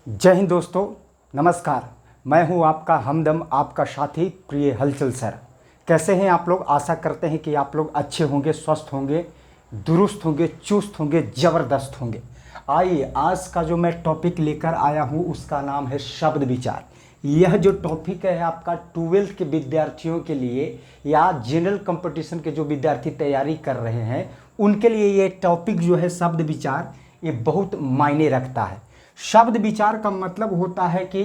जय हिंद दोस्तों, नमस्कार। मैं हूं आपका हमदम, आपका साथी प्रिय हलचल सर। कैसे हैं आप लोग? आशा करते हैं कि आप लोग अच्छे होंगे, स्वस्थ होंगे, दुरुस्त होंगे, चुस्त होंगे, ज़बरदस्त होंगे। आइए, आज का जो मैं टॉपिक लेकर आया हूं उसका नाम है शब्द विचार। यह जो टॉपिक है आपका 12th के विद्यार्थियों के लिए या जनरल कंपटीशन के जो विद्यार्थी तैयारी कर रहे हैं उनके लिए ये टॉपिक जो है शब्द विचार, ये बहुत मायने रखता है। शब्द विचार का मतलब होता है कि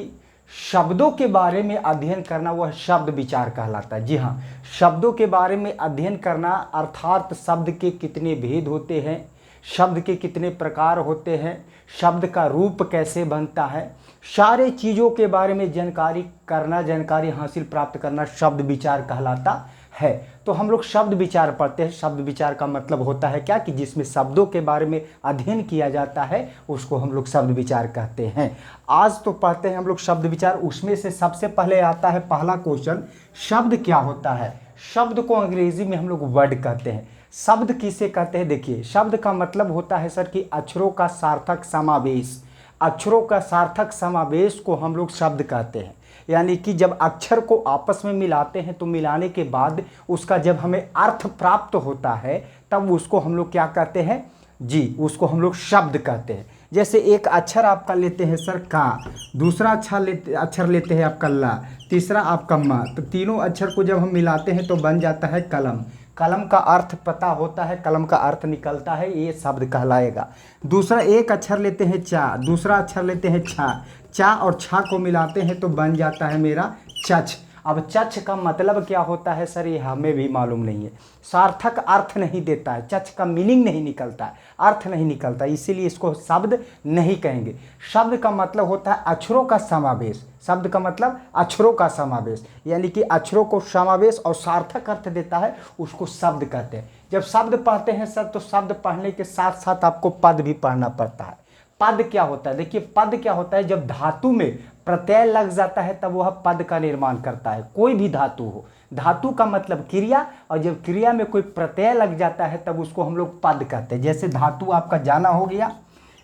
शब्दों के बारे में अध्ययन करना, वह शब्द विचार कहलाता है। जी हाँ, शब्दों के बारे में अध्ययन करना अर्थात शब्द के कितने भेद होते हैं, शब्द के कितने प्रकार होते हैं, शब्द का रूप कैसे बनता है, सारे चीज़ों के बारे में जानकारी करना, जानकारी हासिल प्राप्त करना शब्द विचार कहलाता है। तो हम लोग शब्द विचार पढ़ते हैं। शब्द विचार का मतलब होता है क्या कि जिसमें शब्दों के बारे में अध्ययन किया जाता है उसको हम लोग शब्द विचार कहते हैं। आज तो पढ़ते हैं हम लोग शब्द विचार। उसमें से सबसे पहले आता है पहला क्वेश्चन, शब्द क्या होता है? शब्द को अंग्रेजी में हम लोग वर्ड कहते हैं। शब्द किसे कहते हैं? देखिए, शब्द का मतलब होता है सर कि अक्षरों का सार्थक समावेश। अक्षरों का सार्थक समावेश को हम लोग शब्द कहते हैं। यानी कि जब अक्षर को आपस में मिलाते हैं तो मिलाने के बाद उसका जब हमें अर्थ प्राप्त होता है तब उसको हम लोग क्या कहते हैं? जी, उसको हम लोग शब्द कहते हैं। जैसे एक अक्षर आपका लेते हैं सर का, दूसरा अक्षर लेते हैं आपका ला, तीसरा आपका मा, तो तीनों अक्षर को जब हम मिलाते हैं तो बन जाता है कलम। कलम का अर्थ पता होता है, कलम का अर्थ निकलता है, ये शब्द कहलाएगा। दूसरा एक अक्षर लेते हैं चा, दूसरा अक्षर लेते हैं छा, चा और छा को मिलाते हैं तो बन जाता है मेरा चच। अब चच का मतलब क्या होता है सर, ये हमें भी मालूम नहीं है। सार्थक अर्थ नहीं देता है, चच का मीनिंग नहीं निकलता है, अर्थ नहीं निकलता, इसीलिए इसको शब्द नहीं कहेंगे। शब्द का मतलब होता है अक्षरों का समावेश। शब्द का मतलब अक्षरों का समावेश, यानी कि अक्षरों को समावेश और सार्थक अर्थ देता है, उसको शब्द कहते हैं। जब शब्द पढ़ते हैं सर तो शब्द पढ़ने के साथ साथ आपको पद भी पढ़ना पड़ता है। पद क्या होता है? देखिए, पद क्या होता है, जब धातु में प्रत्यय लग जाता है तब वह पद का निर्माण करता है। कोई भी धातु हो, धातु का मतलब क्रिया, और जब क्रिया में कोई प्रत्यय लग जाता है तब उसको हम लोग पद कहते हैं। जैसे धातु आपका जाना हो गया,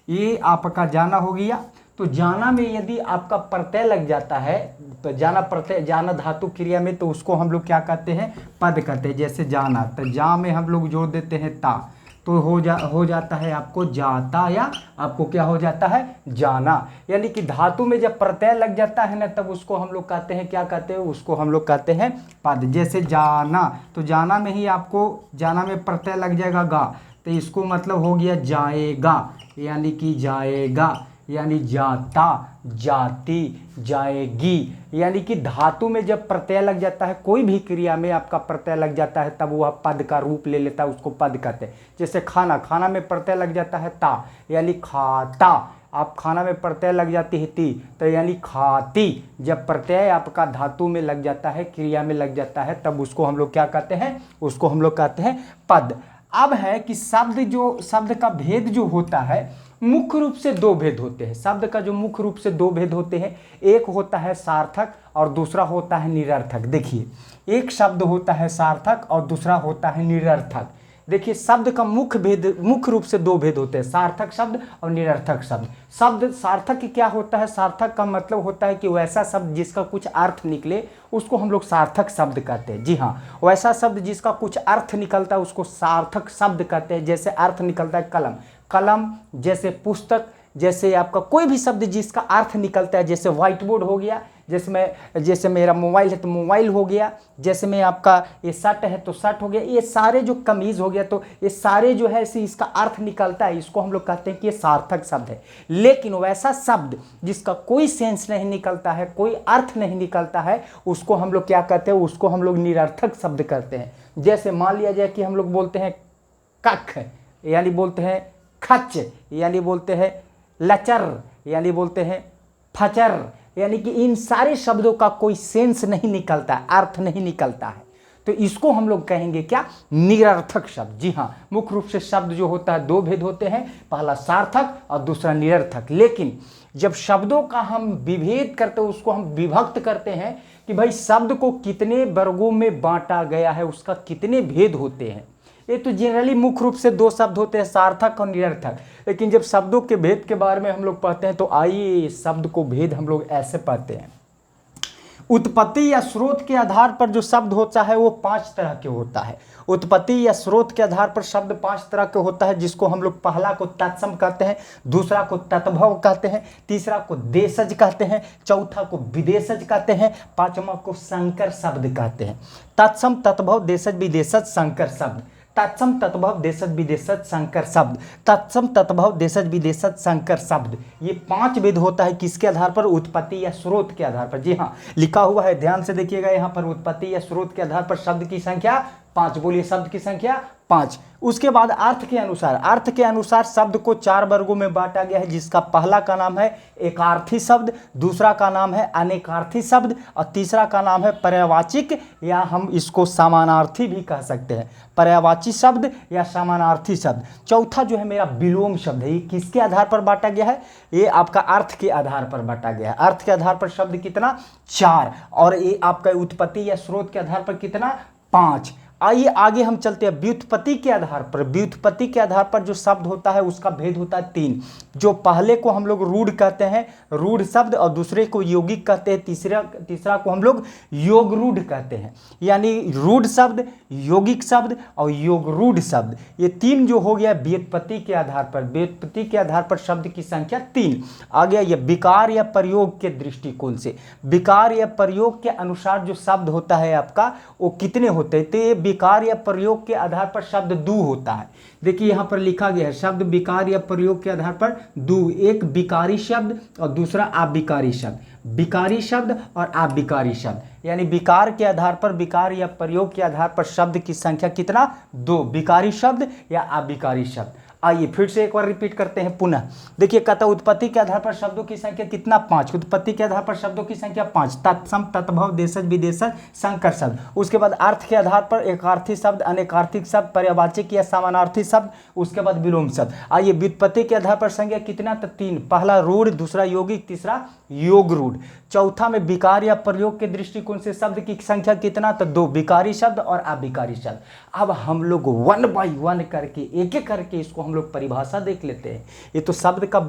ये आपका जाना हो गया, तो जाना में यदि आपका प्रत्यय लग जाता है, तो जाना प्रत्यय, जाना धातु क्रिया में, तो उसको हम लोग क्या कहते हैं? पद कहते हैं। जैसे जाना, तो जा में हम लोग जोड़ देते हैं ता, तो हो जाता है आपको जाता, या आपको क्या हो जाता है? जाना। यानी कि धातु में जब प्रत्यय लग जाता है ना तब उसको हम लोग कहते हैं, क्या कहते हैं? उसको हम लोग कहते हैं पद। जैसे जाना, तो जाना में ही आपको, जाना में प्रत्यय लग जाएगा गा, तो इसको मतलब हो गया जाएगा, यानी कि जाएगा, यानी जाता, जाती, जाएगी। यानी कि धातु में जब प्रत्यय लग जाता है, कोई भी क्रिया में आपका प्रत्यय लग जाता है तब वह पद का रूप ले लेता है, उसको पद कहते हैं। जैसे खाना, खाना में प्रत्यय लग जाता है ता, यानी खाता। आप खाना में प्रत्यय लग जाती है ती, तो यानी खाती। जब प्रत्यय आपका धातु में लग जाता है, क्रिया में लग जाता है, तब उसको हम लोग क्या कहते हैं? उसको हम लोग कहते हैं पद। अब है कि शब्द का भेद जो होता है, मुख्य रूप से दो भेद होते हैं। शब्द का जो मुख्य रूप से दो भेद होते हैं, एक होता है सार्थक और दूसरा होता है निरर्थक। देखिए, एक शब्द होता है सार्थक और दूसरा होता है निरर्थक। देखिए, शब्द का मुख्य रूप से दो भेद होते हैं, सार्थक शब्द और निरर्थक शब्द। शब्द सार्थक क्या होता है? सार्थक का मतलब होता है कि वैसा शब्द जिसका कुछ अर्थ निकले उसको हम लोग सार्थक शब्द कहते हैं। जी हाँ, वैसा शब्द जिसका कुछ अर्थ निकलता है उसको सार्थक शब्द कहते हैं। जैसे अर्थ निकलता है कलम, कलम, जैसे पुस्तक, जैसे आपका कोई भी शब्द जिसका अर्थ निकलता है, जैसे व्हाइट बोर्ड हो गया, जैसे मेरा मोबाइल है तो मोबाइल हो गया, जैसे में आपका ये शर्ट है तो शर्ट हो गया, ये सारे जो कमीज हो गया, तो ये सारे जो है इसका अर्थ निकलता है, इसको हम लोग कहते हैं कि ये सार्थक शब्द है। लेकिन वैसा शब्द जिसका कोई सेंस नहीं निकलता है, कोई अर्थ नहीं निकलता है, उसको हम लोग क्या कहते हैं? उसको हम लोग निरर्थक शब्द कहते हैं। जैसे मान लिया जाए कि हम लोग बोलते हैं कख, यानी बोलते हैं खच, यानी बोलते हैं लचर, यानी बोलते हैं फचर, यानी कि इन सारे शब्दों का कोई सेंस नहीं निकलता है, अर्थ नहीं निकलता है, तो इसको हम लोग कहेंगे क्या? निरर्थक शब्द। जी हाँ, मुख्य रूप से शब्द जो होता है दो भेद होते हैं, पहला सार्थक और दूसरा निरर्थक। लेकिन जब शब्दों का हम विभेद करते हैं, उसको हम विभक्त करते हैं कि भाई शब्द को कितने वर्गों में बांटा गया है, उसका कितने भेद होते हैं। ये तो जनरली मुख्य रूप से दो शब्द होते हैं, सार्थक और निरर्थक। लेकिन जब शब्दों के भेद के बारे में हम लोग पढ़ते हैं तो आइए इस शब्द को भेद हम लोग ऐसे पढ़ते हैं। उत्पत्ति या स्रोत के आधार पर जो शब्द होता है वो 5 तरह के होता है। उत्पत्ति या स्रोत के आधार पर शब्द 5 तरह के होता है, जिसको हम लोग पहला को तत्सम कहते हैं, दूसरा को तत्भव कहते हैं, तीसरा को देशज कहते हैं, चौथा को विदेशज कहते हैं, पांचवा को संकर शब्द कहते हैं। तत्सम, तत्भव, देशज, विदेशज, संकर शब्द। तत्सम, तत्भव, देशज, विदेशज, संकर शब्द। तत्सम, तत्भव, देशज, विदेशज, संकर शब्द। ये 5 भेद होता है किसके आधार पर? उत्पत्ति या स्रोत के आधार पर। जी हाँ, लिखा हुआ है, ध्यान से देखिएगा यहाँ पर, उत्पत्ति या स्रोत के आधार पर शब्द की संख्या 5। बोलिए, शब्द की संख्या 5। उसके बाद अर्थ के अनुसार शब्द को 4 वर्गों में बांटा गया है, जिसका पहला का नाम है एकार्थी शब्द, दूसरा का नाम है अनेकार्थी शब्द और तीसरा का नाम है पर्यायवाचिक, या हम इसको समानार्थी भी कह सकते हैं, पर्यायवाची शब्द या समानार्थी शब्द। चौथा जो है मेरा विलोम शब्द है। ये किसके आधार पर बांटा गया है? ये आपका अर्थ के आधार पर बांटा गया है। अर्थ के आधार पर शब्द कितना? 4। और ये आपका उत्पत्ति या स्रोत के आधार पर कितना? 5। आइए आगे हम चलते हैं। व्युत्पत्ति के आधार पर, व्युत्पत्ति के आधार पर जो शब्द होता है उसका भेद होता है 3। जो पहले को हम लोग रूढ़ कहते हैं, रूढ़ शब्द, और दूसरे को यौगिक कहते हैं, तीसरा को हम लोग योग रूढ़ कहते हैं। यानी रूढ़ शब्द, यौगिक शब्द और योग रूढ़ शब्द, ये 3 जो हो गया व्युत्पत्ति के आधार पर। व्युत्पत्ति के आधार पर शब्द की संख्या 3 आ गया। ये विकार या प्रयोग के दृष्टिकोण से, विकार या प्रयोग के अनुसार जो शब्द होता है आपका वो कितने होते हैं? तो ये विकार या प्रयोग के आधार पर शब्द 2 होता है। देखिए यहाँ पर लिखा गया है, शब्द विकार या प्रयोग के आधार पर 2। एक विकारी शब्द और दूसरा अविकारी शब्द। विकारी शब्द और अविकारी शब्द, यानी विकार के आधार पर, विकार या प्रयोग के आधार पर शब्द की संख्या कितना? 2। विकारी शब्द या अविकारी शब्द। आइए फिर से एक बार रिपीट करते हैं पुनः। देखिए कहता है उत्पत्ति के आधार पर शब्दों की संख्या कितना? 5। उत्पत्ति के आधार पर शब्दों की संख्या 5। तत्सम, तत्भव, देशज, विदेशज, संकर शब्द। उसके बाद अर्थ के आधार पर एकार्थी शब्द, अनेकार्थी शब्द, पर्यायवाची या समानार्थी शब्द, उसके बाद विलोम शब्द। आइए व्युत्पत्ति के आधार पर संख्या कितना? तो 3। पहला रूढ़, दूसरा यौगिक, तीसरा योग रूढ़। चौथा में विकार या प्रयोग के दृष्टिकोण से शब्द की संख्या कितना? तो 2। विकारी शब्द और अविकारी शब्द। अब हम लोग 1 बाय 1 करके, एक एक करके इसको हम लोग परिभाषा देख लेते हैं। ये तो शब्द का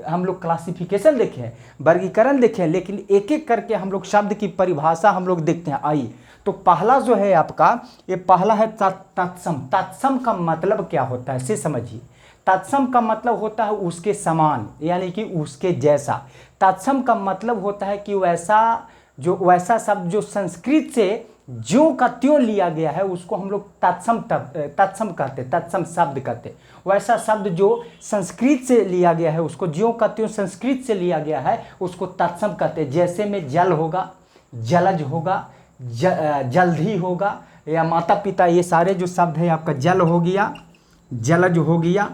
हम लोग क्लासिफिकेशन देखे हैं, वर्गीकरण देखे हैं, लेकिन एक एक करके हम लोग शब्द की परिभाषा हम लोग देखते हैं। आइए, तो पहला जो है आपका, ये पहला है तत्सम। तत्सम का मतलब क्या होता है इसे समझिए। तत्सम का मतलब होता है उसके समान, यानी कि उसके जैसा। तत्सम का मतलब होता है कि वैसा शब्द जो संस्कृत से ज्यों का त्यों लिया गया है उसको हम लोग तत्सम कहते, तत्सम शब्द कहते। वैसा शब्द जो संस्कृत से लिया गया है, उसको ज्यों का त्यों संस्कृत से लिया गया है, उसको तत्सम कहते। जैसे में जल होगा, जलज होगा, जल्दी होगा, या माता पिता, ये सारे जो शब्द है आपका, जल हो गया, जलज हो गया,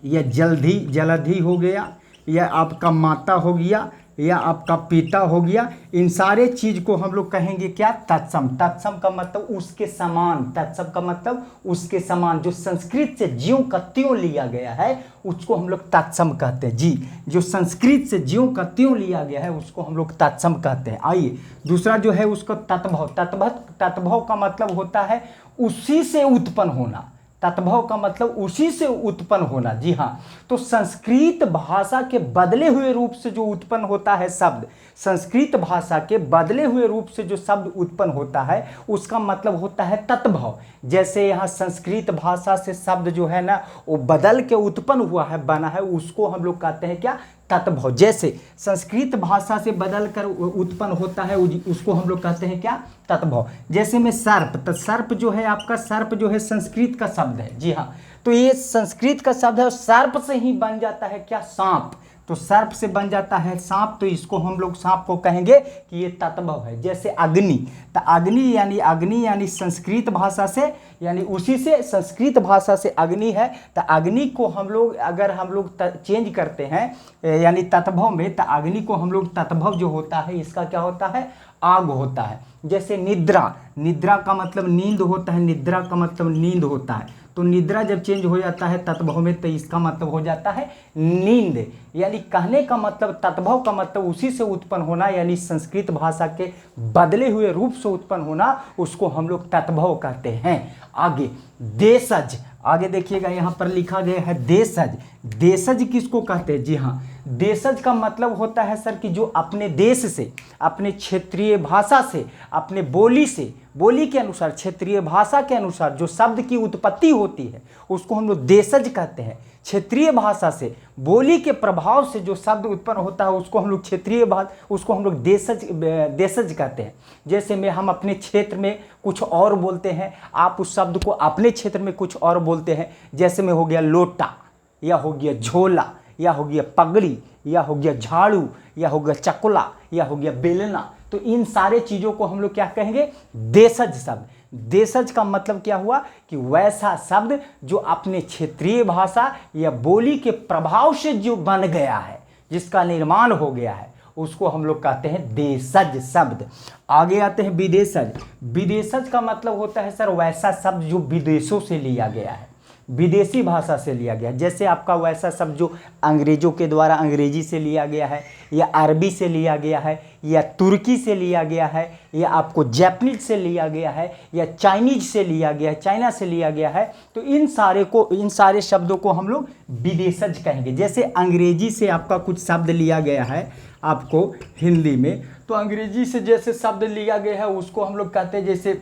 या जलधि हो गया, या आपका माता हो गया, या आपका पिता हो गया, इन सारे चीज को हम लोग कहेंगे क्या? तत्सम। तत्सम का मतलब उसके समान, तत्सम का मतलब उसके समान, जो संस्कृत से ज्यों का त्यों लिया गया है उसको हम लोग तत्सम कहते हैं। जी, जो संस्कृत से ज्यों का त्यों लिया गया है उसको हम लोग तत्सम कहते हैं। आइए दूसरा जो है उसको तत्भव। तत्भव का मतलब होता है उसी से उत्पन्न होना। तत्भव का मतलब उसी से उत्पन्न होना। जी हाँ, तो संस्कृत भाषा के बदले हुए रूप से जो उत्पन्न होता है शब्द, संस्कृत भाषा के बदले हुए रूप से जो शब्द उत्पन्न होता है उसका मतलब होता है तत्भव। जैसे यहाँ संस्कृत भाषा से शब्द जो है ना वो बदल के उत्पन्न हुआ है, बना है, उसको हम लोग कहते हैं क्या? तत्भव। जैसे संस्कृत भाषा से बदल कर उत्पन्न होता है उसको हम लोग कहते हैं क्या? तत्भव। जैसे में सर्प, तो सर्प जो है आपका, सर्प जो है संस्कृत का शब्द है। जी हाँ, तो ये संस्कृत का शब्द है और सर्प से ही बन जाता है क्या? सांप। तो सर्प से बन जाता है सांप, तो इसको हम लोग सांप को कहेंगे कि ये तत्भव है। जैसे अग्नि, तो अग्नि यानी संस्कृत भाषा से, यानी उसी से संस्कृत भाषा से अग्नि है, तो अग्नि को हम लोग अगर हम लोग चेंज करते हैं यानी तत्भव में, तो अग्नि को हम लोग तत्भव जो होता है इसका क्या होता है? आग होता है। जैसे निद्रा, निद्रा का मतलब नींद होता है, निद्रा का मतलब नींद होता है, तो तो निद्रा जब चेंज हो जाता है तत्भव में तो इसका मतलब हो जाता है नींद। यानी कहने का मतलब तत्भव का मतलब उसी से उत्पन्न होना, यानी संस्कृत भाषा के बदले हुए रूप से उत्पन्न होना, उसको हम लोग तत्भव कहते हैं। आगे देशज, आगे देखिएगा यहाँ पर लिखा गया है देशज। देशज किसको कहते हैं? जी हाँ, देशज का मतलब होता है सर कि जो अपने देश से, अपने क्षेत्रीय भाषा से, अपने बोली से, बोली के अनुसार, क्षेत्रीय भाषा के अनुसार जो शब्द की उत्पत्ति होती है उसको हम लोग देशज कहते हैं। क्षेत्रीय भाषा से, बोली के प्रभाव से जो शब्द उत्पन्न होता है उसको हम लोग क्षेत्रीय उसको हम लोग देशज कहते हैं। जैसे में हम अपने क्षेत्र में कुछ और बोलते हैं, आप उस शब्द को अपने क्षेत्र में कुछ और बोलते हैं। जैसे में हो गया लोटा, या हो गया झोला, या हो गया पगड़ी, या हो गया झाड़ू, या हो गया चकुला, या हो गया बेलना। तो इन सारे चीज़ों को हम लोग क्या कहेंगे? देशज शब्द। देशज का मतलब क्या हुआ कि वैसा शब्द जो अपने क्षेत्रीय भाषा या बोली के प्रभाव से जो बन गया है, जिसका निर्माण हो गया है, उसको हम लोग कहते हैं देशज शब्द। आगे आते हैं विदेशज। विदेशज का मतलब होता है सर वैसा शब्द जो विदेशों से लिया गया है, विदेशी भाषा से लिया गया। जैसे आपका वैसा शब्द जो अंग्रेजों के द्वारा अंग्रेजी से लिया गया है, या अरबी से लिया गया है, या तुर्की से लिया गया है, या आपको जैपनीज से लिया गया है, या चाइनीज से लिया गया है, चाइना से लिया गया है। तो इन सारे शब्दों को हम लोग विदेशज कहेंगे। जैसे अंग्रेजी से आपका कुछ शब्द लिया गया है आपको हिंदी में, तो अंग्रेजी से जैसे शब्द लिया गया है उसको हम लोग कहते हैं जैसे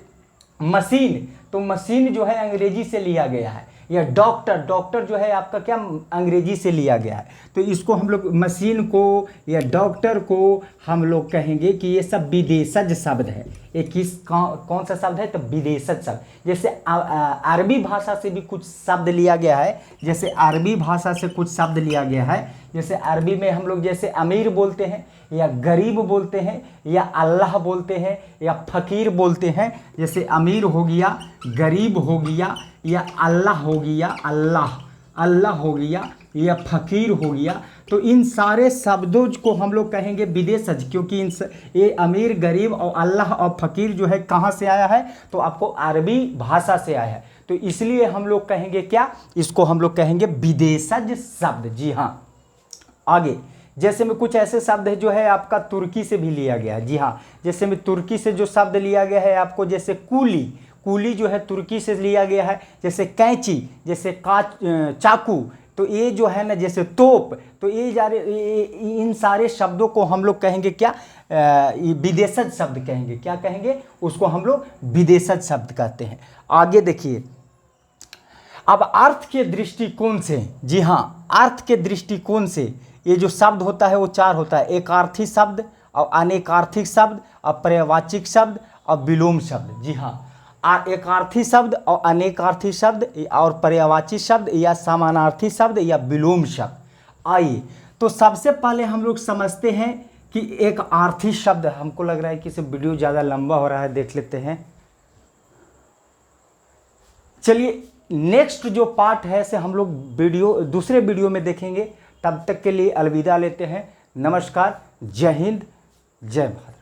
मशीन, तो मशीन जो है अंग्रेजी से लिया गया है। या डॉक्टर, डॉक्टर जो है आपका क्या अंग्रेजी से लिया गया है। तो इसको हम लोग मशीन को या डॉक्टर को हम लोग कहेंगे कि ये सब विदेशज शब्द है। ये कौन सा शब्द है? तो विदेशज शब्द। जैसे अरबी भाषा से भी कुछ शब्द लिया गया है, जैसे अरबी भाषा से कुछ शब्द लिया गया है। जैसे अरबी में हम लोग जैसे अमीर बोलते हैं, या गरीब बोलते हैं, या अल्लाह बोलते हैं, या फ़कीर बोलते हैं। जैसे अमीर हो गया, गरीब हो गया, या अल्लाह हो गया, अल्लाह हो गया, या फ़कीर हो गया। तो इन सारे शब्दों को हम लोग कहेंगे विदेशज, क्योंकि ये अमीर, गरीब और अल्लाह और फ़कीर जो है कहाँ से आया है? तो आपको अरबी भाषा से आया है। तो इसलिए हम लोग कहेंगे क्या? इसको हम लोग कहेंगे विदेशज शब्द। जी हाँ। आगे जैसे में कुछ ऐसे शब्द है जो है आपका तुर्की से भी लिया गया है। जी हाँ, जैसे में तुर्की से जो शब्द लिया गया है आपको, जैसे कूली, कूली जो है तुर्की से लिया गया है। जैसे कैंची, जैसे चाकू, तो ये जो है ना, जैसे तोप, तो इन सारे शब्दों को हम लोग कहेंगे क्या? विदेशज शब्द कहेंगे। क्या कहेंगे? उसको हम लोग विदेशज शब्द कहते हैं। आगे देखिए, अब अर्थ के दृष्टिकोण से, जी हाँ, अर्थ के दृष्टिकोण से ये जो शब्द होता है वो चार होता है। एकार्थी शब्द, और अनेकार्थिक शब्द, और पर्यायवाचिक शब्द, और विलोम शब्द। जी हाँ, एकार्थी शब्द और अनेकार्थी शब्द और पर्यायवाची शब्द, या समानार्थी शब्द, या विलोम शब्द। आइए तो सबसे पहले हम लोग समझते हैं कि एक आर्थी शब्द, हमको लग रहा है कि इसे वीडियो ज़्यादा लंबा हो रहा है, देख लेते हैं। चलिए नेक्स्ट जो पार्ट है से हम लोग दूसरे वीडियो में देखेंगे। तब तक के लिए अलविदा लेते हैं। नमस्कार, जय हिंद, जय भारत।